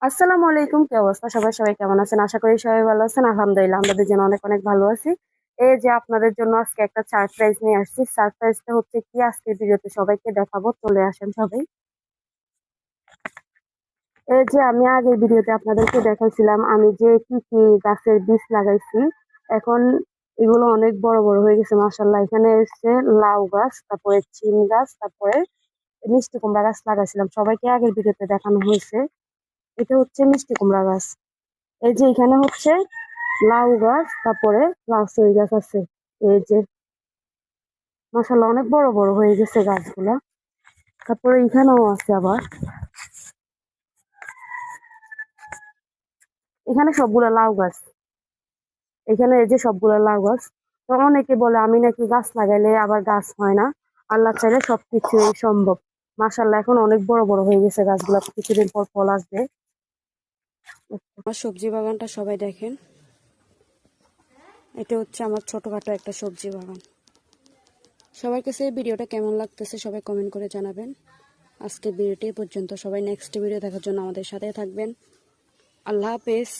আসসালামু আলাইকুম, কি অবস্থা? সবাই কেমন আছেন? আশা করি সবাই ভালো আছেন। আলহামদুলিল্লাহ, আমরা দুজন অনেক অনেক ভালো আছি। এই যে আপনাদের জন্য আজকে একটা সারপ্রাইজ নিয়ে আসছি। সারপ্রাইজটা হচ্ছে কি, আজকের ভিডিওতে সবাইকে দেখাবো। চলে আসেন সবাই। এই যে আমি আগের ভিডিওতে আপনাদেরকে দেখাইছিলাম আমি যে কি কি গাছের বীজ লাগাইছি। এখন এগুলো অনেক বড় বড় হয়ে গেছে মাশাআল্লাহ। এখানে এসছে লাউ গাছ, তারপরে সিম গাছ, তারপরে মিষ্টি কুমড়া গাছ লাগাইছিলাম। সবাইকে আগের ভিডিওতে দেখানো হয়েছে। এটা হচ্ছে মিষ্টি কুমড়া গাছ। এই যে এখানে হচ্ছে লাউ গাছ, তারপরে লাউচই গাছ আছে। এই যে মাশাআল্লাহ অনেক বড় বড় হয়ে গেছে গাছগুলা। তারপরে এখানেও আছে আবার, এখানে সবগুলা লাউ গাছ। এখানে এই যে সবগুলা লাউ গাছ। তো অনেকে বলে আমি নাকি গাছ লাগাইলে আবার গাছ হয় না। আল্লাহ চাইলে সবকিছুই সম্ভব। মাশাআল্লাহ এখন অনেক বড় বড় হয়ে গেছে গাছগুলা, কিছুদিন পর ফল আসবে। আমার সবজি বাগানটা সবাই দেখেন। এটা হচ্ছে আমার ছোটখাটো একটা সবজি বাগান। সবার কাছে এই ভিডিওটা কেমন লাগতেছে সবাই কমেন্ট করে জানাবেন। আজকের ভিডিওটি এ পর্যন্ত। সবাই নেক্সট ভিডিও দেখার জন্য আমাদের সাথে থাকবেন। আল্লাহ হাফেজ।